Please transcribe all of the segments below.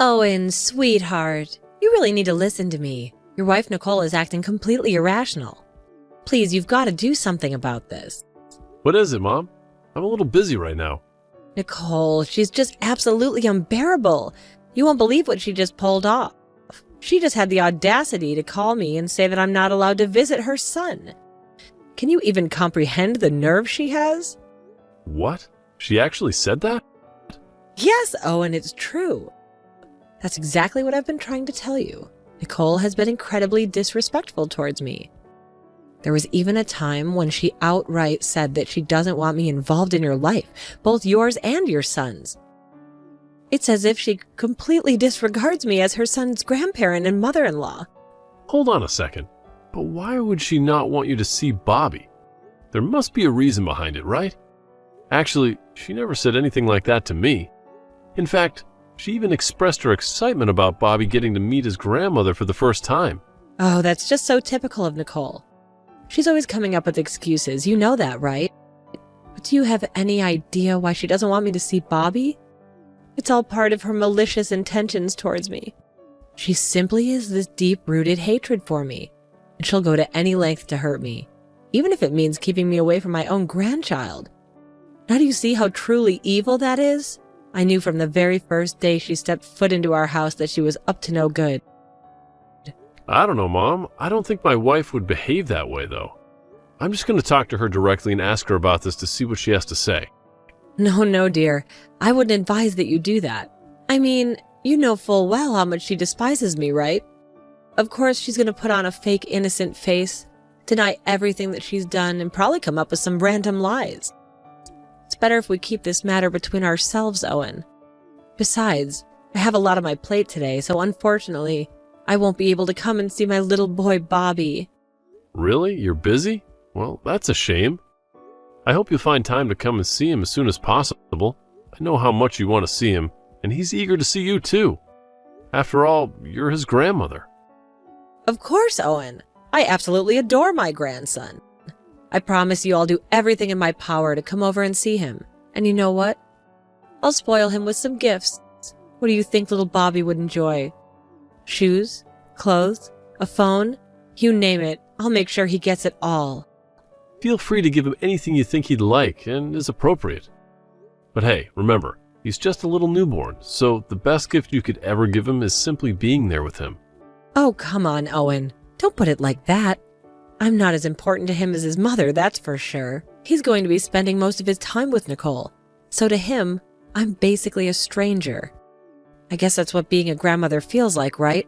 Owen, sweetheart, you really need to listen to me. Your wife Nicole is acting completely irrational. Please, you've got to do something about this. What is it, Mom? I'm a little busy right now. Nicole, she's just absolutely unbearable. You won't believe what she just pulled off. She just had the audacity to call me and say that I'm not allowed to visit her son. Can you even comprehend the nerve she has? What? She actually said that? Yes, Owen, it's true. That's exactly what I've been trying to tell you. Nicole has been incredibly disrespectful towards me. There was even a time when she outright said that she doesn't want me involved in your life, both yours and your son's. It's as if she completely disregards me as her son's grandparent and mother-in-law. Hold on a second. But why would she not want you to see Bobby? There must be a reason behind it, right? Actually, she never said anything like that to me. In fact, she even expressed her excitement about Bobby getting to meet his grandmother for the first time. Oh, that's just so typical of Nicole. She's always coming up with excuses. You know that, right? But do you have any idea why she doesn't want me to see Bobby? It's all part of her malicious intentions towards me. She simply has this deep-rooted hatred for me, and she'll go to any length to hurt me, even if it means keeping me away from my own grandchild. Now do you see how truly evil that is? I knew from the very first day she stepped foot into our house that she was up to no good. I don't know, Mom. I don't think my wife would behave that way, though. I'm just going to talk to her directly and ask her about this to see what she has to say. No, dear. I wouldn't advise that you do that. I mean, you know full well how much she despises me, right? Of course she's going to put on a fake innocent face, deny everything that she's done, and probably come up with some random lies. It's better if we keep this matter between ourselves, Owen. Besides, I have a lot on my plate today, so unfortunately, I won't be able to come and see my little boy Bobby. Really? You're busy? Well, that's a shame. I hope you'll find time to come and see him as soon as possible. I know how much you want to see him, and he's eager to see you too. After all, you're his grandmother. Of course, Owen. I absolutely adore my grandson. I promise you I'll do everything in my power to come over and see him. And you know what? I'll spoil him with some gifts. What do you think little Bobby would enjoy? Shoes? Clothes? A phone? You name it. I'll make sure he gets it all. Feel free to give him anything you think he'd like and is appropriate. But hey, remember, he's just a little newborn, so the best gift you could ever give him is simply being there with him. Oh, come on, Owen. Don't put it like that. I'm not as important to him as his mother, that's for sure. He's going to be spending most of his time with Nicole. So to him, I'm basically a stranger. I guess that's what being a grandmother feels like, right?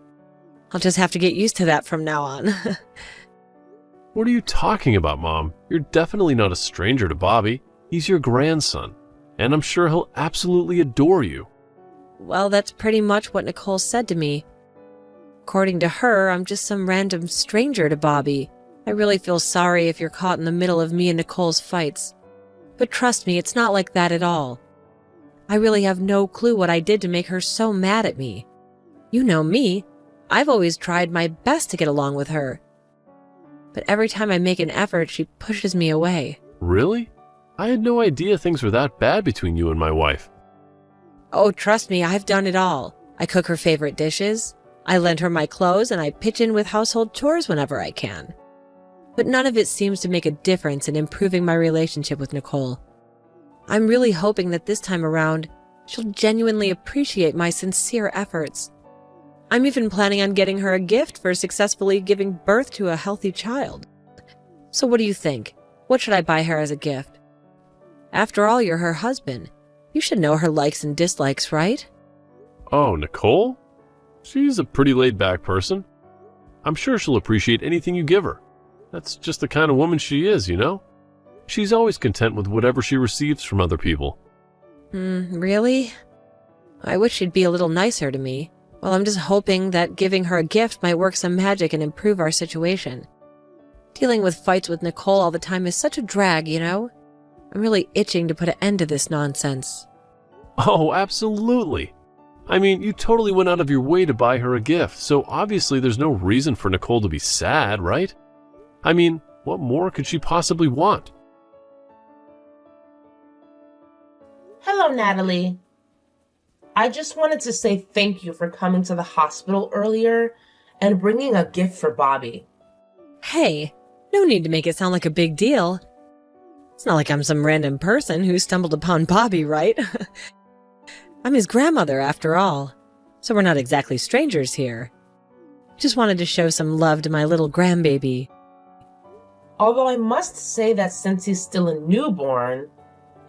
I'll just have to get used to that from now on. What are you talking about, Mom? You're definitely not a stranger to Bobby. He's your grandson, and I'm sure he'll absolutely adore you. Well, that's pretty much what Nicole said to me. According to her, I'm just some random stranger to Bobby. I really feel sorry if you're caught in the middle of me and Nicole's fights. But trust me, it's not like that at all. I really have no clue what I did to make her so mad at me. You know me. I've always tried my best to get along with her. But every time I make an effort, she pushes me away. Really? I had no idea things were that bad between you and my wife. Oh, trust me, I've done it all. I cook her favorite dishes, I lend her my clothes, and I pitch in with household chores whenever I can. But none of it seems to make a difference in improving my relationship with Nicole. I'm really hoping that this time around, she'll genuinely appreciate my sincere efforts. I'm even planning on getting her a gift for successfully giving birth to a healthy child. So what do you think? What should I buy her as a gift? After all, you're her husband. You should know her likes and dislikes, right? Oh, Nicole? She's a pretty laid-back person. I'm sure she'll appreciate anything you give her. That's just the kind of woman she is, you know? She's always content with whatever she receives from other people. Really? I wish she'd be a little nicer to me. Well, I'm just hoping that giving her a gift might work some magic and improve our situation. Dealing with fights with Nicole all the time is such a drag, you know? I'm really itching to put an end to this nonsense. Oh, absolutely. I mean, you totally went out of your way to buy her a gift, so obviously there's no reason for Nicole to be sad, right? I mean, what more could she possibly want? Hello, Natalie. I just wanted to say thank you for coming to the hospital earlier and bringing a gift for Bobby. Hey, no need to make it sound like a big deal. It's not like I'm some random person who stumbled upon Bobby, right? I'm his grandmother, after all, so we're not exactly strangers here. Just wanted to show some love to my little grandbaby. Although I must say that since he's still a newborn,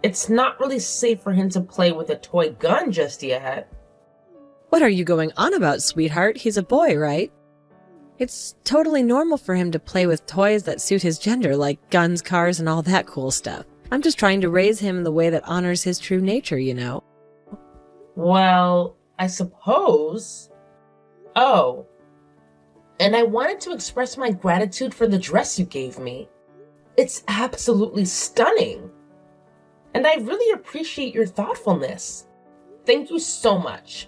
it's not really safe for him to play with a toy gun just yet. What are you going on about, sweetheart? He's a boy, right? It's totally normal for him to play with toys that suit his gender, like guns, cars, and all that cool stuff. I'm just trying to raise him in the way that honors his true nature, you know. Well, I suppose. Oh, and I wanted to express my gratitude for the dress you gave me. It's absolutely stunning. And I really appreciate your thoughtfulness. Thank you so much.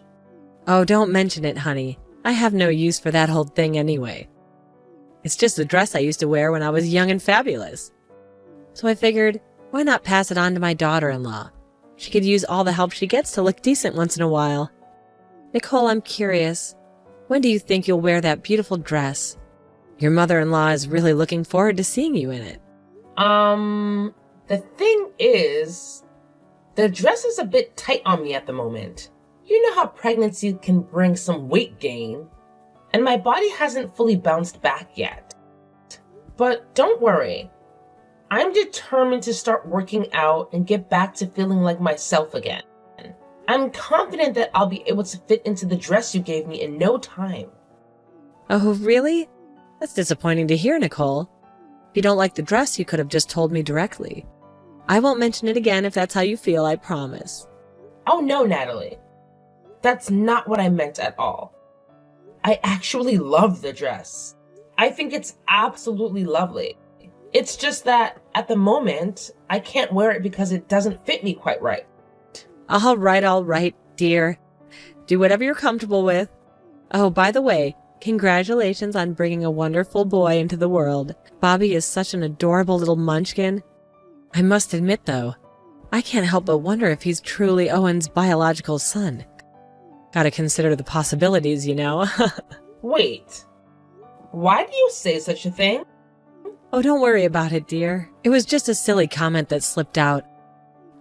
Oh, don't mention it, honey. I have no use for that whole thing anyway. It's just a dress I used to wear when I was young and fabulous. So I figured, why not pass it on to my daughter-in-law? She could use all the help she gets to look decent once in a while. Nicole, I'm curious. When do you think you'll wear that beautiful dress? Your mother-in-law is really looking forward to seeing you in it. The thing is, the dress is a bit tight on me at the moment. You know how pregnancy can bring some weight gain, and my body hasn't fully bounced back yet. But don't worry, I'm determined to start working out and get back to feeling like myself again. I'm confident that I'll be able to fit into the dress you gave me in no time. Oh, really? That's disappointing to hear, Nicole. If you don't like the dress, you could have just told me directly. I won't mention it again if that's how you feel, I promise. Oh no, Natalie. That's not what I meant at all. I actually love the dress. I think it's absolutely lovely. It's just that, at the moment, I can't wear it because it doesn't fit me quite right. All right, dear. Do whatever you're comfortable with. Oh, by the way, congratulations on bringing a wonderful boy into the world. Bobby is such an adorable little munchkin. I must admit, though, I can't help but wonder if he's truly Owen's biological son. Gotta consider the possibilities, you know. Wait, why do you say such a thing? Oh, don't worry about it, dear. It was just a silly comment that slipped out.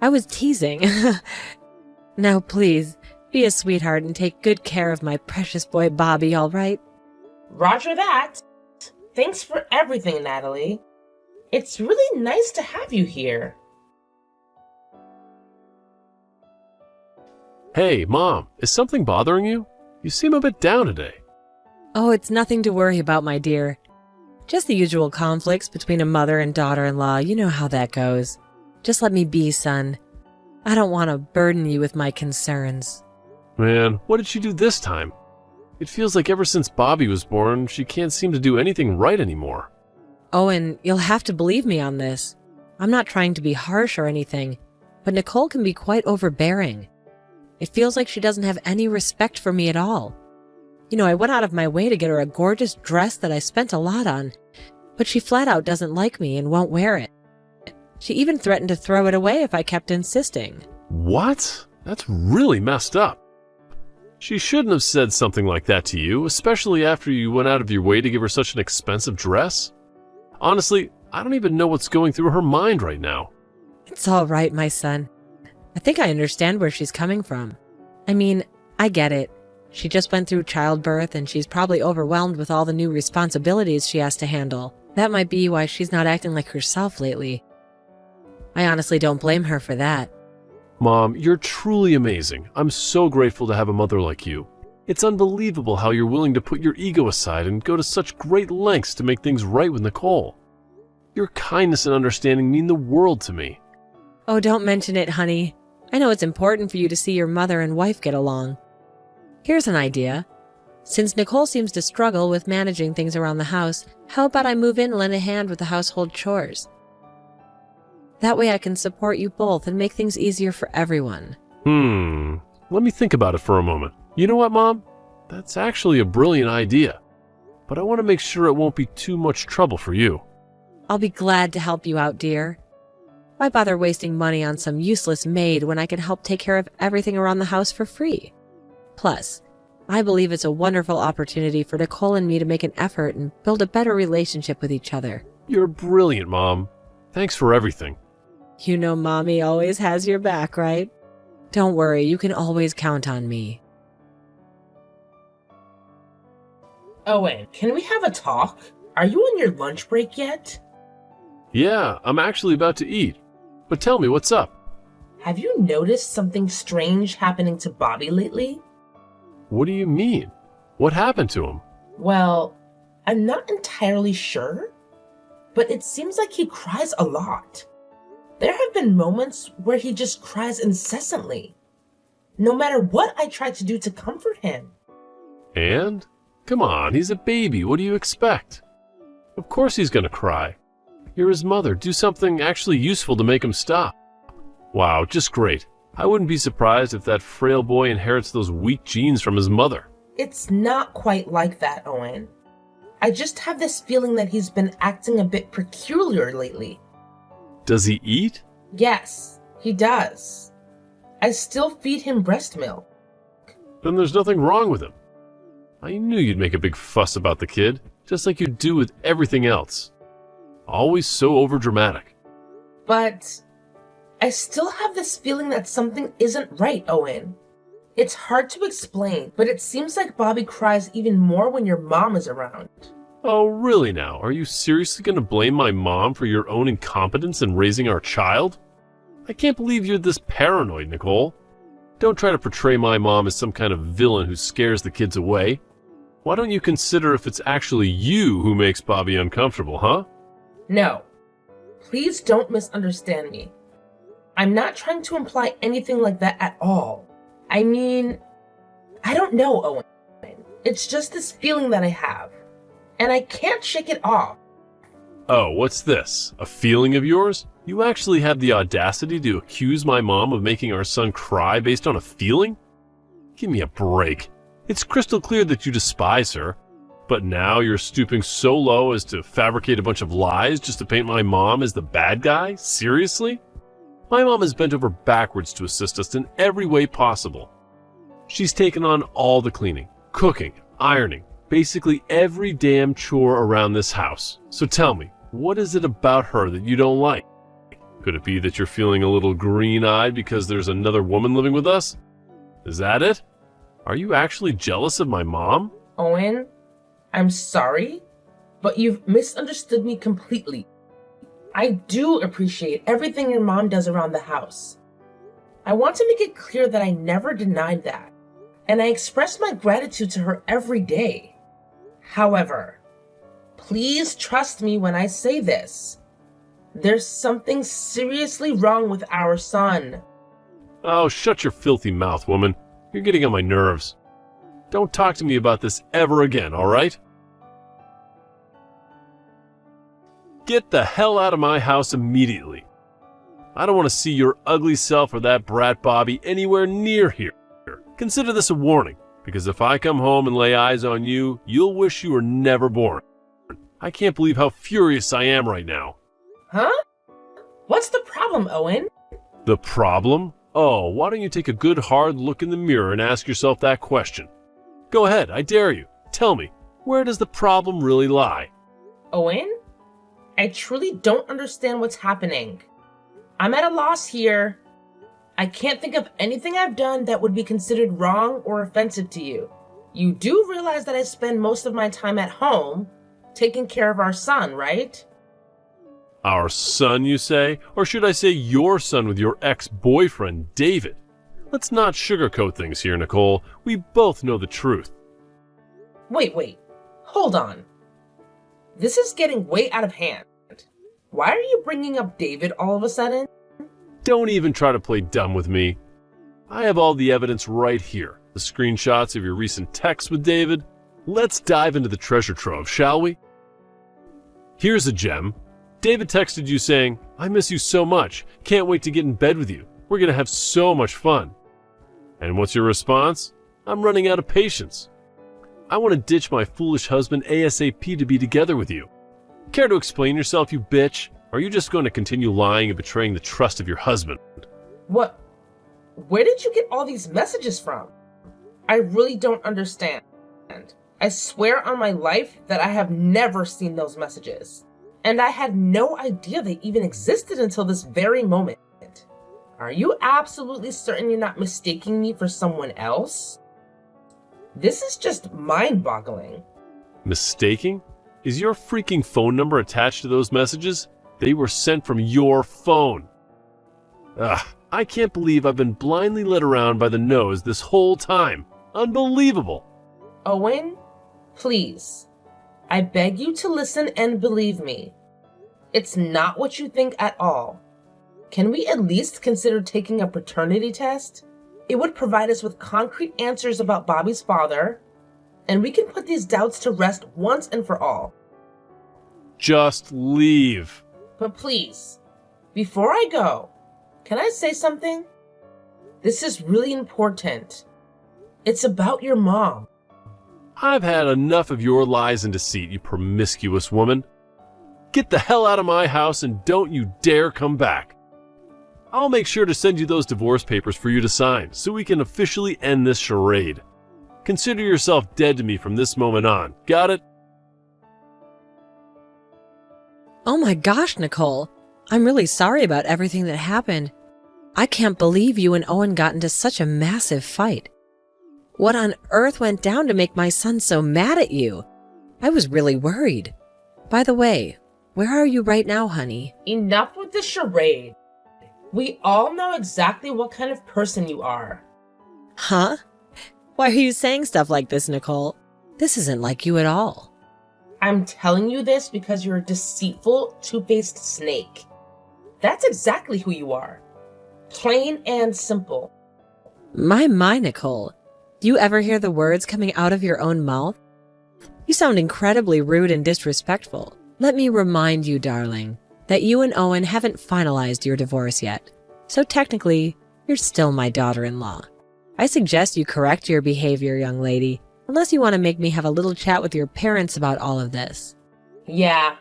I was teasing. Now, please, be a sweetheart and take good care of my precious boy Bobby, all right? Roger that. Thanks for everything, Natalie. It's really nice to have you here. Hey, Mom, is something bothering you? You seem a bit down today. Oh, it's nothing to worry about, my dear. Just the usual conflicts between a mother and daughter-in-law. You know how that goes. Just let me be, son. I don't want to burden you with my concerns. Man, what did she do this time? It feels like ever since Bobby was born, she can't seem to do anything right anymore. Owen, you'll have to believe me on this. I'm not trying to be harsh or anything, but Nicole can be quite overbearing. It feels like she doesn't have any respect for me at all. You know, I went out of my way to get her a gorgeous dress that I spent a lot on, but she flat out doesn't like me and won't wear it. She even threatened to throw it away if I kept insisting. What? That's really messed up. She shouldn't have said something like that to you, especially after you went out of your way to give her such an expensive dress. Honestly, I don't even know what's going through her mind right now. It's all right, my son. I think I understand where she's coming from. I mean, I get it. She just went through childbirth and she's probably overwhelmed with all the new responsibilities she has to handle. That might be why she's not acting like herself lately. I honestly don't blame her for that. Mom, you're truly amazing. I'm so grateful to have a mother like you. It's unbelievable how you're willing to put your ego aside and go to such great lengths to make things right with Nicole. Your kindness and understanding mean the world to me. Oh, don't mention it, honey. I know it's important for you to see your mother and wife get along. Here's an idea. Since Nicole seems to struggle with managing things around the house, how about I move in and lend a hand with the household chores? That way I can support you both and make things easier for everyone. Let me think about it for a moment. You know what, Mom? That's actually a brilliant idea. But I want to make sure it won't be too much trouble for you. I'll be glad to help you out, dear. Why bother wasting money on some useless maid when I can help take care of everything around the house for free? Plus, I believe it's a wonderful opportunity for Nicole and me to make an effort and build a better relationship with each other. You're brilliant, Mom. Thanks for everything. You know Mommy always has your back, right? Don't worry, you can always count on me. Owen, can we have a talk? Are you on your lunch break yet? Yeah, I'm actually about to eat. But tell me, what's up? Have you noticed something strange happening to Bobby lately? What do you mean? What happened to him? Well, I'm not entirely sure, but it seems like he cries a lot. There have been moments where he just cries incessantly, no matter what I try to do to comfort him. And? Come on, he's a baby. What do you expect? Of course he's gonna cry. You're his mother. Do something actually useful to make him stop. Wow, just great. I wouldn't be surprised if that frail boy inherits those weak genes from his mother. It's not quite like that, Owen. I just have this feeling that he's been acting a bit peculiar lately. Does he eat? Yes, he does. I still feed him breast milk. Then there's nothing wrong with him. I knew you'd make a big fuss about the kid, just like you do with everything else. Always so overdramatic. But I still have this feeling that something isn't right, Owen. It's hard to explain, but it seems like Bobby cries even more when your mom is around. Oh, really now? Are you seriously going to blame my mom for your own incompetence in raising our child? I can't believe you're this paranoid, Nicole. Don't try to portray my mom as some kind of villain who scares the kids away. Why don't you consider if it's actually you who makes Bobby uncomfortable, huh? No. Please don't misunderstand me. I'm not trying to imply anything like that at all. I mean, I don't know, Owen. It's just this feeling that I have, and I can't shake it off. Oh, what's this? A feeling of yours? You actually have the audacity to accuse my mom of making our son cry based on a feeling? Give me a break. It's crystal clear that you despise her, but now you're stooping so low as to fabricate a bunch of lies just to paint my mom as the bad guy? Seriously? My mom has bent over backwards to assist us in every way possible. She's taken on all the cleaning, cooking, ironing, basically every damn chore around this house. So tell me, what is it about her that you don't like? Could it be that you're feeling a little green-eyed because there's another woman living with us? Is that it? Are you actually jealous of my mom? Owen, I'm sorry, but you've misunderstood me completely. I do appreciate everything your mom does around the house. I want to make it clear that I never denied that, and I express my gratitude to her every day. However, please trust me when I say this. There's something seriously wrong with our son. Oh, shut your filthy mouth, woman. You're getting on my nerves. Don't talk to me about this ever again, all right? Get the hell out of my house immediately. I don't want to see your ugly self or that brat Bobby anywhere near here. Consider this a warning, because if I come home and lay eyes on you, you'll wish you were never born. I can't believe how furious I am right now. Huh? What's the problem, Owen? The problem? Oh, why don't you take a good hard look in the mirror and ask yourself that question? Go ahead, I dare you. Tell me, where does the problem really lie? Owen? I truly don't understand what's happening. I'm at a loss here. I can't think of anything I've done that would be considered wrong or offensive to you. You do realize that I spend most of my time at home taking care of our son, right? Our son, you say? Or should I say your son with your ex-boyfriend, David? Let's not sugarcoat things here, Nicole. We both know the truth. Wait. Hold on. This is getting way out of hand. Why are you bringing up David all of a sudden? Don't even try to play dumb with me. I have all the evidence right here. The screenshots of your recent texts with David. Let's dive into the treasure trove, shall we? Here's a gem. David texted you saying, "I miss you so much. Can't wait to get in bed with you. We're going to have so much fun." And what's your response? "I'm running out of patience. I want to ditch my foolish husband ASAP to be together with you." Care to explain yourself, you bitch? Are you just going to continue lying and betraying the trust of your husband? What? Where did you get all these messages from? I really don't understand. I swear on my life that I have never seen those messages. And I had no idea they even existed until this very moment. Are you absolutely certain you're not mistaking me for someone else? This is just mind-boggling. Mistaking? Is your freaking phone number attached to those messages? They were sent from your phone. I can't believe I've been blindly led around by the nose this whole time. Unbelievable. Owen, please. I beg you to listen and believe me. It's not what you think at all. Can we at least consider taking a paternity test? It would provide us with concrete answers about Bobby's father, and we can put these doubts to rest once and for all. Just leave. But please, before I go, can I say something? This is really important. It's about your mom. I've had enough of your lies and deceit, you promiscuous woman. Get the hell out of my house and don't you dare come back. I'll make sure to send you those divorce papers for you to sign so we can officially end this charade. Consider yourself dead to me from this moment on. Got it? Oh my gosh, Nicole. I'm really sorry about everything that happened. I can't believe you and Owen got into such a massive fight. What on earth went down to make my son so mad at you? I was really worried. By the way, where are you right now, honey? Enough with the charade. We all know exactly what kind of person you are. Huh? Why are you saying stuff like this, Nicole? This isn't like you at all. I'm telling you this because you're a deceitful, two-faced snake. That's exactly who you are. Plain and simple. My, Nicole. Do you ever hear the words coming out of your own mouth? You sound incredibly rude and disrespectful. Let me remind you, darling, that you and Owen haven't finalized your divorce yet. So technically, you're still my daughter-in-law. I suggest you correct your behavior, young lady, unless you want to make me have a little chat with your parents about all of this. Yeah,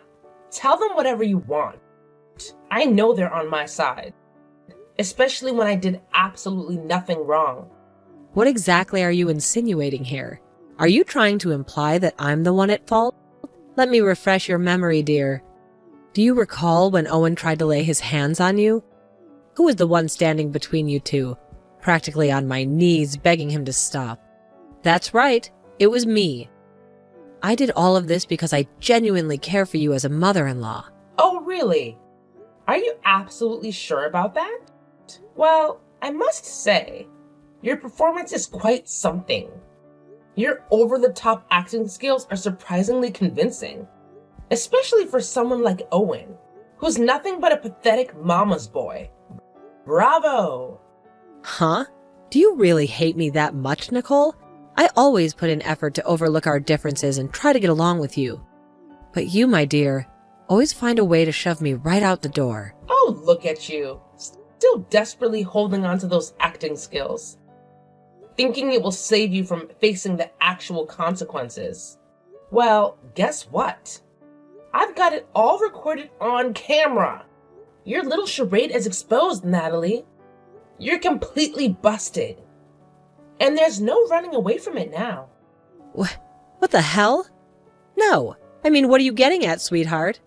tell them whatever you want. I know they're on my side. Especially when I did absolutely nothing wrong. What exactly are you insinuating here? Are you trying to imply that I'm the one at fault? Let me refresh your memory, dear. Do you recall when Owen tried to lay his hands on you? Who was the one standing between you two, practically on my knees begging him to stop? That's right, it was me. I did all of this because I genuinely care for you as a mother-in-law. Oh, really? Are you absolutely sure about that? Well, I must say, your performance is quite something. Your over-the-top acting skills are surprisingly convincing, especially for someone like Owen, who's nothing but a pathetic mama's boy. Bravo! Huh? Do you really hate me that much, Nicole? I always put in effort to overlook our differences and try to get along with you. But you, my dear, always find a way to shove me right out the door. Oh, look at you, still desperately holding on to those acting skills, thinking it will save you from facing the actual consequences. Well, guess what? I've got it all recorded on camera. Your little charade is exposed, Natalie. You're completely busted. And there's no running away from it now. What the hell? No. I mean, what are you getting at, sweetheart?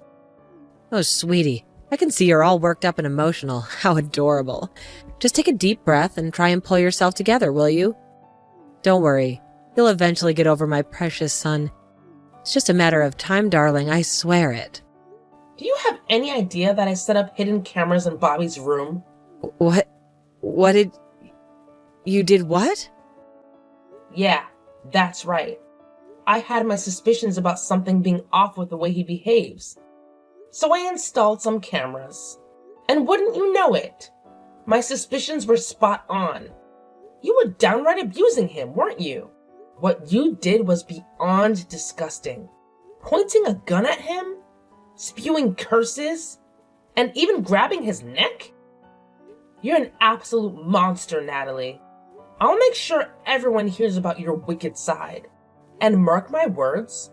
Oh, sweetie, I can see you're all worked up and emotional. How adorable. Just take a deep breath and try and pull yourself together, will you? Don't worry. You'll eventually get over my precious son. It's just a matter of time, darling. I swear it. Do you have any idea that I set up hidden cameras in Bobby's room? What did... You did what? Yeah, that's right. I had my suspicions about something being off with the way he behaves. So I installed some cameras. And wouldn't you know it? My suspicions were spot on. You were downright abusing him, weren't you? What you did was beyond disgusting. Pointing a gun at him? Spewing curses? And even grabbing his neck? You're an absolute monster, Natalie. I'll make sure everyone hears about your wicked side. And mark my words,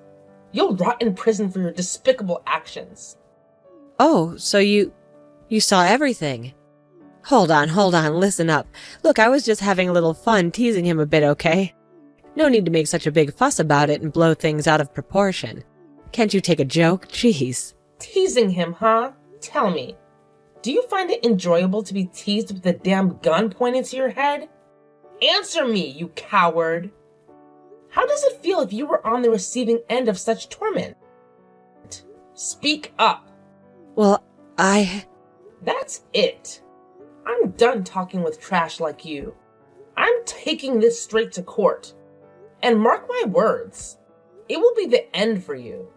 you'll rot in prison for your despicable actions. Oh, so you saw everything. Hold on, listen up. Look, I was just having a little fun teasing him a bit, okay? No need to make such a big fuss about it and blow things out of proportion. Can't you take a joke? Jeez. Teasing him, huh? Tell me, do you find it enjoyable to be teased with a damn gun pointed to your head? Answer me, you coward! How does it feel if you were on the receiving end of such torment? Speak up! Well, That's it. I'm done talking with trash like you. I'm taking this straight to court. And mark my words, it will be the end for you.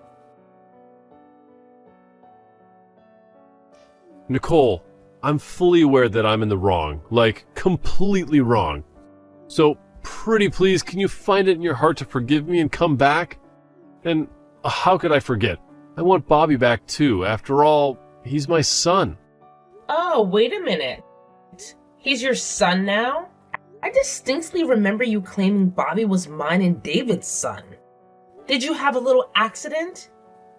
Nicole, I'm fully aware that I'm in the wrong, like completely wrong. So, pretty please, can you find it in your heart to forgive me and come back? And how could I forget? I want Bobby back too. After all, he's my son. Oh, wait a minute. He's your son now? I distinctly remember you claiming Bobby was mine and David's son. Did you have a little accident?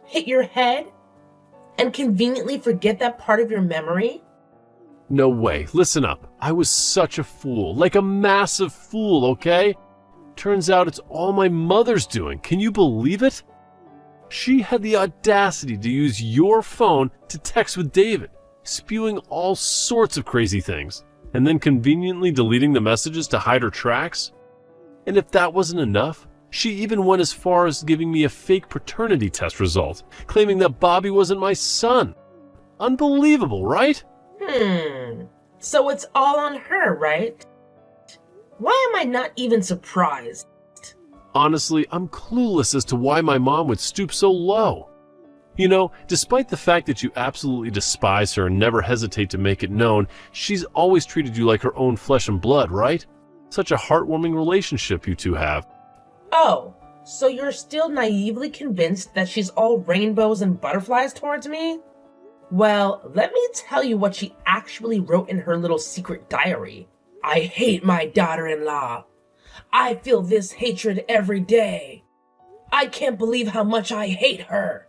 Hit your head? And conveniently forget that part of your memory? No way. Listen up. I was such a fool. Like a massive fool, okay? Turns out it's all my mother's doing. Can you believe it? She had the audacity to use your phone to text with David, spewing all sorts of crazy things, and then conveniently deleting the messages to hide her tracks. And if that wasn't enough, she even went as far as giving me a fake paternity test result, claiming that Bobby wasn't my son. Unbelievable, right? So it's all on her, right? Why am I not even surprised? Honestly, I'm clueless as to why my mom would stoop so low. You know, despite the fact that you absolutely despise her and never hesitate to make it known, she's always treated you like her own flesh and blood, right? Such a heartwarming relationship you two have. Oh, so you're still naively convinced that she's all rainbows and butterflies towards me? Well, let me tell you what she actually wrote in her little secret diary. I hate my daughter-in-law. I feel this hatred every day. I can't believe how much I hate her.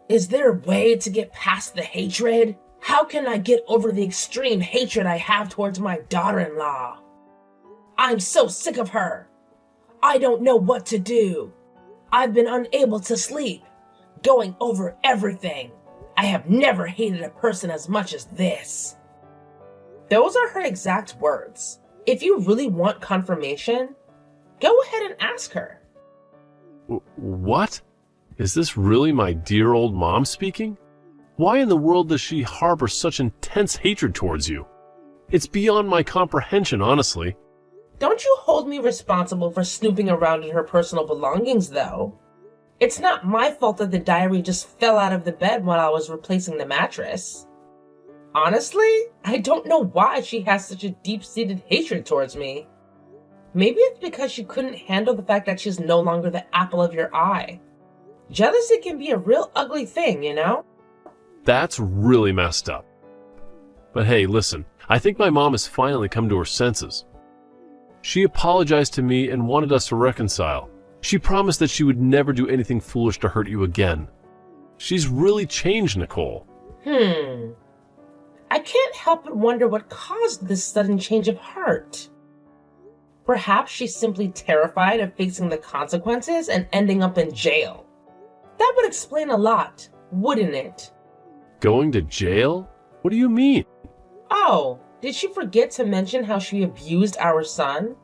Is there a way to get past the hatred? How can I get over the extreme hatred I have towards my daughter-in-law? I'm so sick of her. I don't know what to do. I've been unable to sleep, going over everything. I have never hated a person as much as this. Those are her exact words. If you really want confirmation, go ahead and ask her. What? Is this really my dear old mom speaking? Why in the world does she harbor such intense hatred towards you? It's beyond my comprehension, honestly. Don't you hold me responsible for snooping around in her personal belongings, though. It's not my fault that the diary just fell out of the bed while I was replacing the mattress. Honestly, I don't know why she has such a deep-seated hatred towards me. Maybe it's because she couldn't handle the fact that she's no longer the apple of your eye. Jealousy can be a real ugly thing, you know? That's really messed up. But hey, listen, I think my mom has finally come to her senses. She apologized to me and wanted us to reconcile. She promised that she would never do anything foolish to hurt you again. She's really changed, Nicole. I can't help but wonder what caused this sudden change of heart. Perhaps she's simply terrified of facing the consequences and ending up in jail. That would explain a lot, wouldn't it? Going to jail? What do you mean? Oh, did she forget to mention how she abused our son?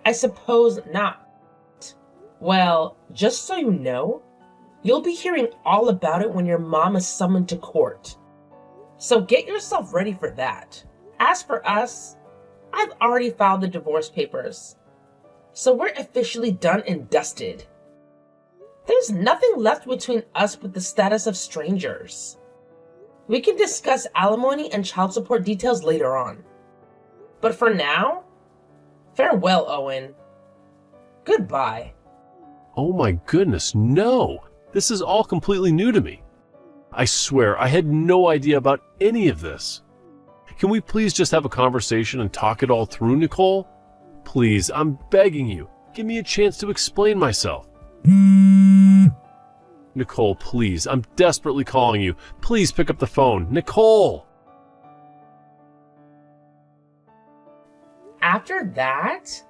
I suppose not. Well, just so you know, you'll be hearing all about it when your mom is summoned to court. So get yourself ready for that. As for us, I've already filed the divorce papers. So we're officially done and dusted. There's nothing left between us but the status of strangers. We can discuss alimony and child support details later on. But for now, farewell, Owen. Goodbye. Oh my goodness, no! This is all completely new to me. I swear, I had no idea about any of this. Can we please just have a conversation and talk it all through, Nicole? Please, I'm begging you, give me a chance to explain myself. Nicole, please, I'm desperately calling you. Please pick up the phone. Nicole! After that,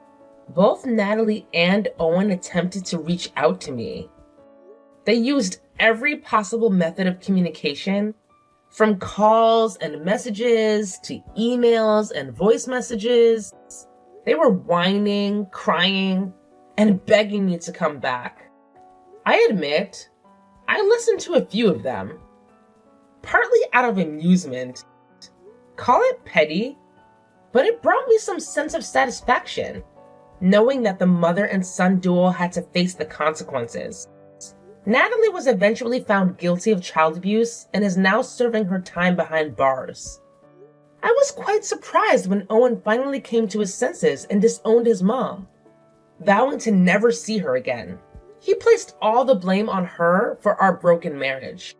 both Natalie and Owen attempted to reach out to me. They used every possible method of communication, from calls and messages to emails and voice messages. They were whining, crying, and begging me to come back. I admit, I listened to a few of them, partly out of amusement. Call it petty, but it brought me some sense of satisfaction, knowing that the mother and son duo had to face the consequences. Natalie was eventually found guilty of child abuse and is now serving her time behind bars. I was quite surprised when Owen finally came to his senses and disowned his mom, vowing to never see her again. He placed all the blame on her for our broken marriage.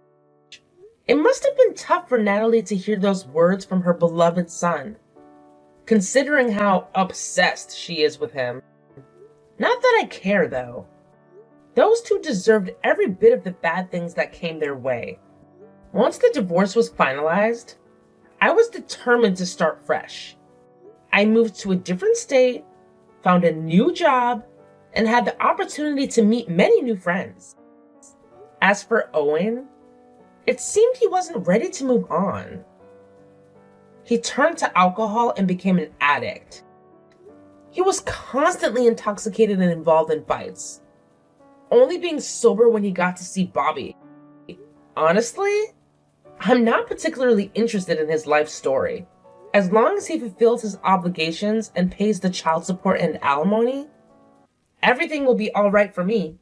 It must have been tough for Natalie to hear those words from her beloved son, considering how obsessed she is with him. Not that I care, though. Those two deserved every bit of the bad things that came their way. Once the divorce was finalized, I was determined to start fresh. I moved to a different state, found a new job, and had the opportunity to meet many new friends. As for Owen, it seemed he wasn't ready to move on. He turned to alcohol and became an addict. He was constantly intoxicated and involved in fights, only being sober when he got to see Bobby. Honestly, I'm not particularly interested in his life story. As long as he fulfills his obligations and pays the child support and alimony, everything will be all right for me.